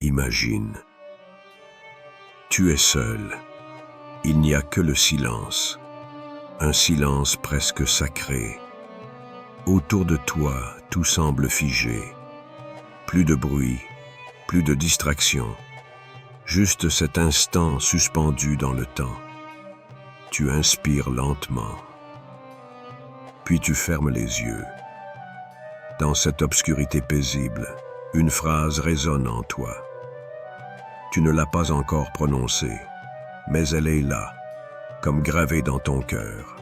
Imagine. Tu es seul. Il n'y a que le silence. Un silence presque sacré. Autour de toi, tout semble figé. Plus de bruit, plus de distraction. Juste cet instant suspendu dans le temps. Tu inspires lentement. Puis tu fermes les yeux. Dans cette obscurité paisible, une phrase résonne en toi. Tu ne l'as pas encore prononcée, mais elle est là, comme gravée dans ton cœur.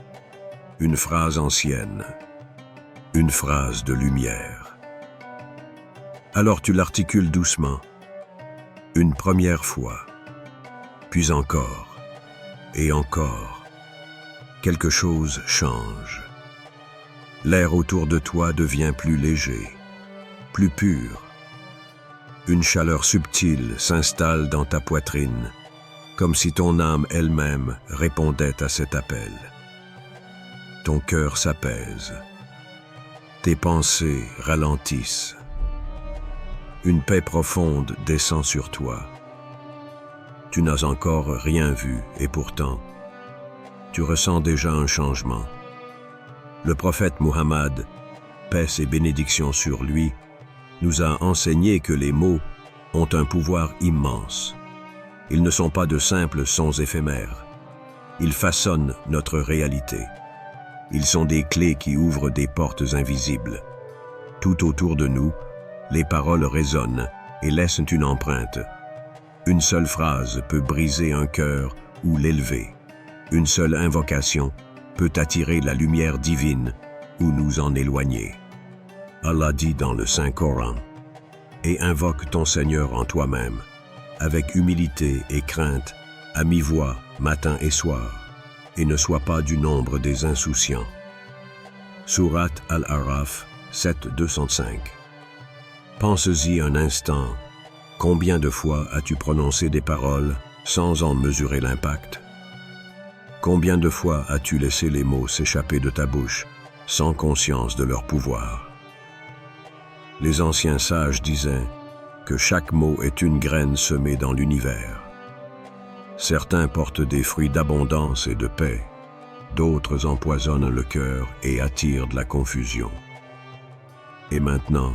Une phrase ancienne, une phrase de lumière. Alors tu l'articules doucement, une première fois, puis encore, et encore. Quelque chose change. L'air autour de toi devient plus léger, plus pur. Une chaleur subtile s'installe dans ta poitrine, comme si ton âme elle-même répondait à cet appel. Ton cœur s'apaise. Tes pensées ralentissent. Une paix profonde descend sur toi. Tu n'as encore rien vu et pourtant, tu ressens déjà un changement. Le prophète Muhammad, paix et bénédiction sur lui, nous a enseigné que les mots ont un pouvoir immense. Ils ne sont pas de simples sons éphémères. Ils façonnent notre réalité. Ils sont des clés qui ouvrent des portes invisibles. Tout autour de nous, les paroles résonnent et laissent une empreinte. Une seule phrase peut briser un cœur ou l'élever. Une seule invocation peut attirer la lumière divine ou nous en éloigner. Allah dit dans le Saint-Coran, « Et invoque ton Seigneur en toi-même, avec humilité et crainte, à mi-voix, matin et soir, et ne sois pas du nombre des insouciants. » Sourate Al-Araf 7:205. Pense-y un instant. Combien de fois as-tu prononcé des paroles sans en mesurer l'impact? Combien de fois as-tu laissé les mots s'échapper de ta bouche sans conscience de leur pouvoir? Les anciens sages disaient que chaque mot est une graine semée dans l'univers. Certains portent des fruits d'abondance et de paix, d'autres empoisonnent le cœur et attirent de la confusion. Et maintenant,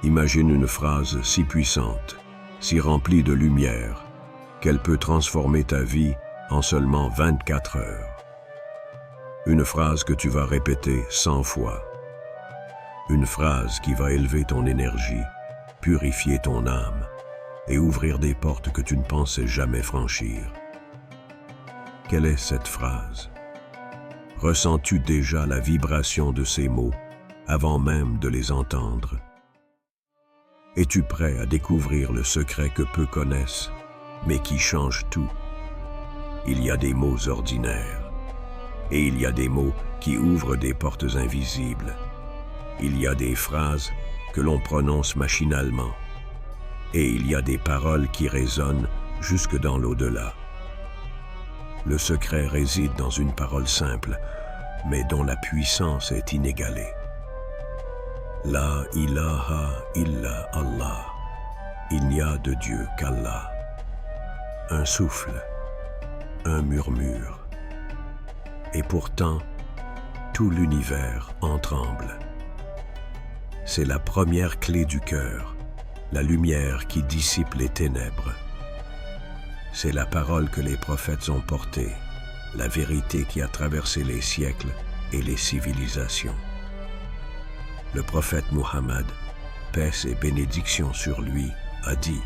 imagine une phrase si puissante, si remplie de lumière, qu'elle peut transformer ta vie en seulement 24 heures. Une phrase que tu vas répéter 100 fois. Une phrase qui va élever ton énergie, purifier ton âme et ouvrir des portes que tu ne pensais jamais franchir. Quelle est cette phrase? Ressens-tu déjà la vibration de ces mots avant même de les entendre? Es-tu prêt à découvrir le secret que peu connaissent, mais qui change tout? Il y a des mots ordinaires, et il y a des mots qui ouvrent des portes invisibles. Il y a des phrases que l'on prononce machinalement, et il y a des paroles qui résonnent jusque dans l'au-delà. Le secret réside dans une parole simple, mais dont la puissance est inégalée. La ilaha illa Allah. Il n'y a de Dieu qu'Allah. Un souffle, un murmure. Et pourtant, tout l'univers en tremble. C'est la première clé du cœur, la lumière qui dissipe les ténèbres. C'est la parole que les prophètes ont portée, la vérité qui a traversé les siècles et les civilisations. Le prophète Muhammad, paix et bénédiction sur lui, a dit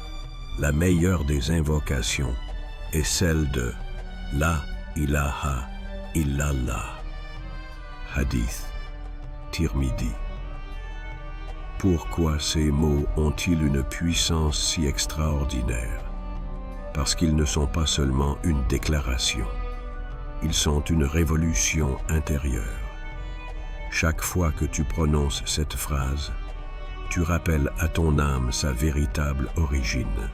« La meilleure des invocations est celle de La ilaha illallah » Hadith, Tirmidhi. Pourquoi ces mots ont-ils une puissance si extraordinaire? Parce qu'ils ne sont pas seulement une déclaration, ils sont une révolution intérieure. Chaque fois que tu prononces cette phrase, tu rappelles à ton âme sa véritable origine.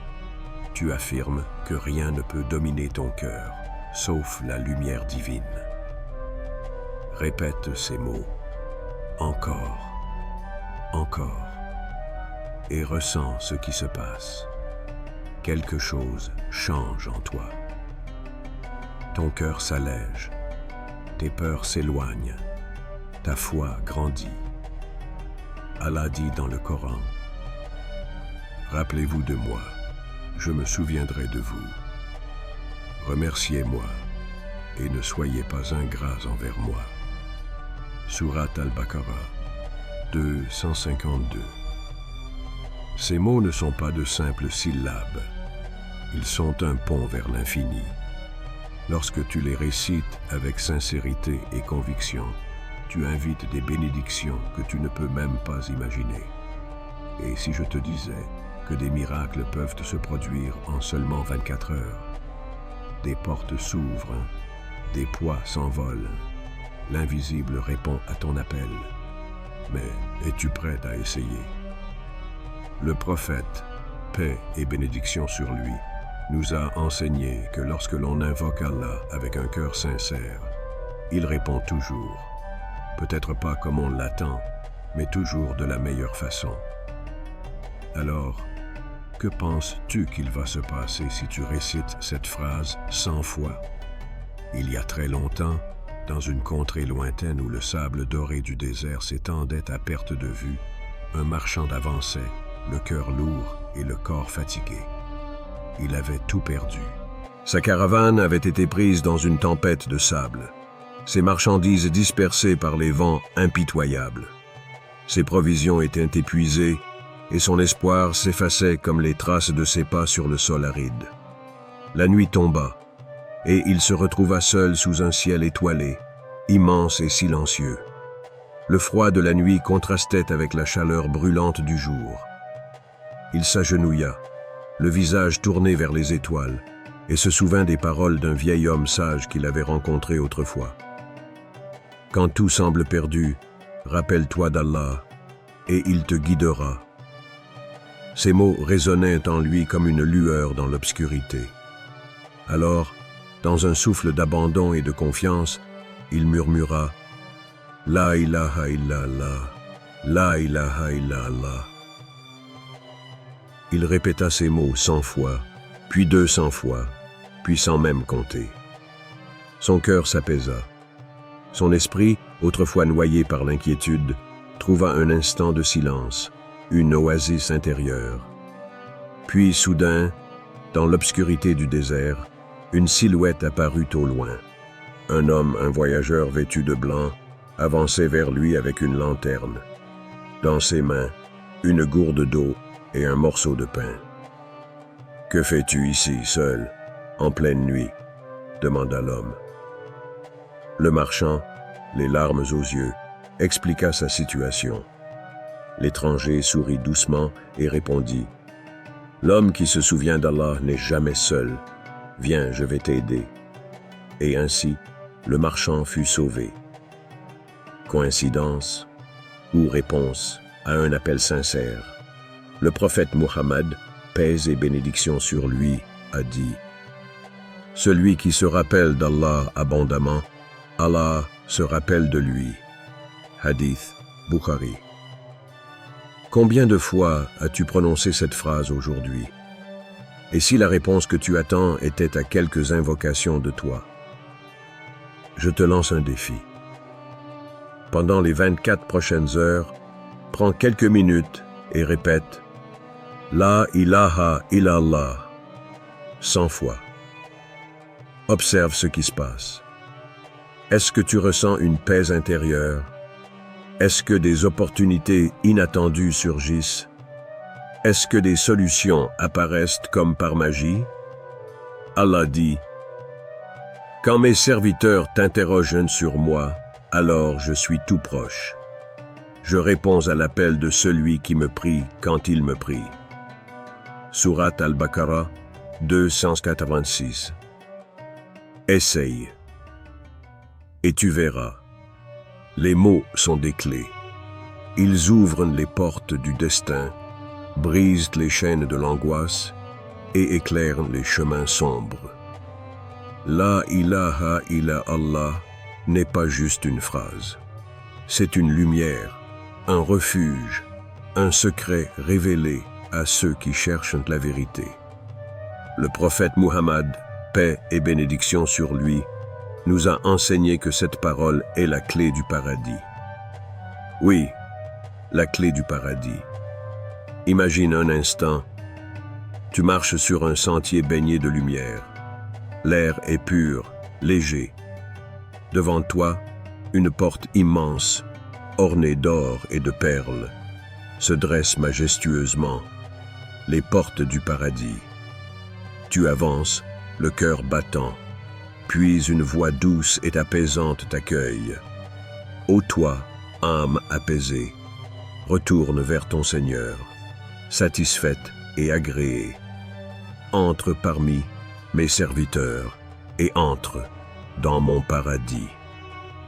Tu affirmes que rien ne peut dominer ton cœur, sauf la lumière divine. Répète ces mots, encore, et ressens ce qui se passe. quelque chose change en toi. Ton cœur s'allège, tes peurs s'éloignent, ta foi grandit. Allah dit dans le Coran, « Rappelez-vous de moi, je me souviendrai de vous. Remerciez-moi et ne soyez pas ingrats envers moi. » Sourate Al-Baqarah 2:152. Ces mots ne sont pas de simples syllabes, ils sont un pont vers l'infini. Lorsque tu les récites avec sincérité et conviction, tu invites des bénédictions que tu ne peux même pas imaginer. Et si je te disais que des miracles peuvent se produire en seulement 24 heures, des portes s'ouvrent, des poids s'envolent, l'invisible répond à ton appel. Mais es-tu prête à essayer? Le prophète, paix et bénédiction sur lui, nous a enseigné que lorsque l'on invoque Allah avec un cœur sincère, il répond toujours. Peut-être pas comme on l'attend, mais toujours de la meilleure façon. Alors, que penses-tu qu'il va se passer si tu récites cette phrase 100 fois? Il y a très longtemps, dans une contrée lointaine où le sable doré du désert s'étendait à perte de vue, un marchand avançait, le cœur lourd et le corps fatigué. Il avait tout perdu. Sa caravane avait été prise dans une tempête de sable, ses marchandises dispersées par les vents impitoyables. Ses provisions étaient épuisées et son espoir s'effaçait comme les traces de ses pas sur le sol aride. La nuit tomba et il se retrouva seul sous un ciel étoilé, immense et silencieux. Le froid de la nuit contrastait avec la chaleur brûlante du jour. Il s'agenouilla, le visage tourné vers les étoiles, et se souvint des paroles d'un vieil homme sage qu'il avait rencontré autrefois. « Quand tout semble perdu, rappelle-toi d'Allah, et il te guidera. » Ces mots résonnaient en lui comme une lueur dans l'obscurité. Alors, dans un souffle d'abandon et de confiance, il murmura « La ilaha illallah, la ilaha illallah ». Il répéta ces mots 100 fois, puis 200 fois, puis sans même compter. Son cœur s'apaisa. Son esprit, autrefois noyé par l'inquiétude, trouva un instant de silence, une oasis intérieure. Puis soudain, dans l'obscurité du désert, une silhouette apparut au loin. Un homme, un voyageur vêtu de blanc, avançait vers lui avec une lanterne. Dans ses mains, une gourde d'eau et un morceau de pain. « Que fais-tu ici, seul, en pleine nuit ?» demanda l'homme. Le marchand, les larmes aux yeux, expliqua sa situation. L'étranger sourit doucement et répondit « L'homme qui se souvient d'Allah n'est jamais seul. Viens, je vais t'aider. » Et ainsi, le marchand fut sauvé. Coïncidence ou réponse à un appel sincère? Le prophète Muhammad, paix et bénédiction sur lui, a dit « Celui qui se rappelle d'Allah abondamment, Allah se rappelle de lui. » Hadith Bukhari. Combien de fois as-tu prononcé cette phrase aujourd'hui? Et si la réponse que tu attends était à quelques invocations de toi? Je te lance un défi. Pendant les 24 prochaines heures, prends quelques minutes et répète « La ilaha illallah » 100 fois. Observe ce qui se passe. Est-ce que tu ressens une paix intérieure? Est-ce que des opportunités inattendues surgissent? Est-ce que des solutions apparaissent comme par magie? Allah dit « Quand mes serviteurs t'interrogent sur moi, alors je suis tout proche. Je réponds à l'appel de celui qui me prie quand il me prie. » Sourate Al-Baqarah 286. Essaye. Et tu verras. Les mots sont des clés. Ils ouvrent les portes du destin, brisent les chaînes de l'angoisse et éclairent les chemins sombres. La ilaha illallah n'est pas juste une phrase. C'est une lumière, un refuge, un secret révélé à ceux qui cherchent la vérité. Le prophète Muhammad, paix et bénédiction sur lui, nous a enseigné que cette parole est la clé du paradis. Oui, la clé du paradis. Imagine un instant, tu marches sur un sentier baigné de lumière. L'air est pur, léger. Devant toi, une porte immense, ornée d'or et de perles, se dresse majestueusement, les portes du paradis. Tu avances, le cœur battant, puis une voix douce et apaisante t'accueille. Ô toi, âme apaisée, retourne vers ton Seigneur, satisfaite et agréée. Entre parmi mes serviteurs et entre dans mon paradis.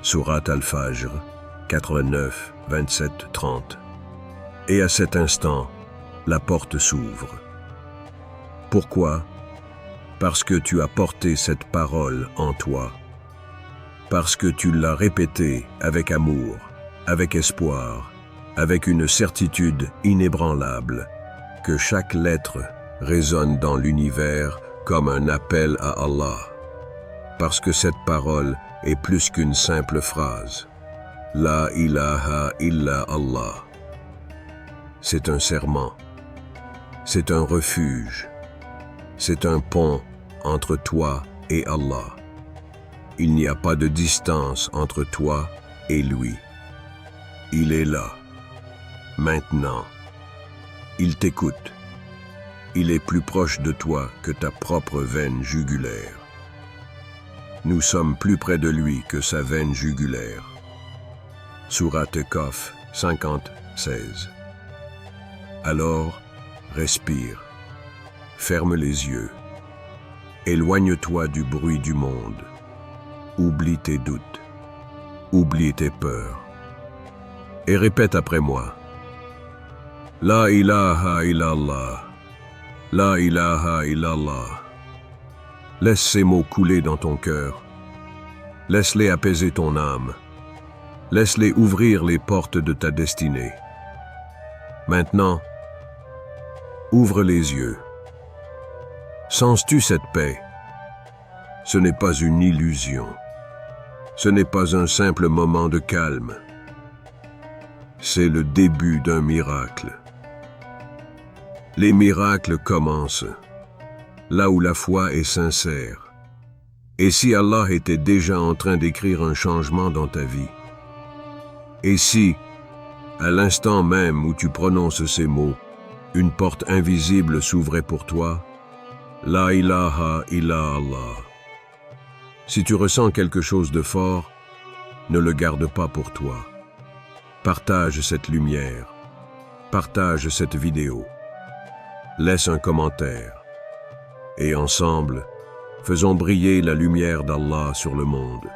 Surat Al-Fajr, 89, 27, 30. Et à cet instant, la porte s'ouvre. Pourquoi? Parce que tu as porté cette parole en toi. Parce que tu l'as répétée avec amour, avec espoir, avec une certitude inébranlable, que chaque lettre résonne dans l'univers comme un appel à Allah. Parce que cette parole est plus qu'une simple phrase. La ilaha illa Allah. C'est un serment. C'est un refuge. C'est un pont entre toi et Allah. Il n'y a pas de distance entre toi et lui. Il est là, maintenant. Il t'écoute. Il est plus proche de toi que ta propre veine jugulaire. Nous sommes plus près de lui que sa veine jugulaire. Surat Qaf 50, 16. Alors, respire. Ferme les yeux. Éloigne-toi du bruit du monde. Oublie tes doutes. Oublie tes peurs. Et répète après moi. La ilaha illallah. La ilaha illallah. Laisse ces mots couler dans ton cœur. Laisse-les apaiser ton âme. Laisse-les ouvrir les portes de ta destinée. Maintenant, ouvre les yeux. Sens-tu cette paix? Ce n'est pas une illusion. Ce n'est pas un simple moment de calme. C'est le début d'un miracle. Les miracles commencent là où la foi est sincère. Et si Allah était déjà en train d'écrire un changement dans ta vie? Et si, à l'instant même où tu prononces ces mots, une porte invisible s'ouvrait pour toi? La ilaha illa Allah. Si tu ressens quelque chose de fort, ne le garde pas pour toi. Partage cette lumière. Partage cette vidéo. Laisse un commentaire. Et ensemble, faisons briller la lumière d'Allah sur le monde.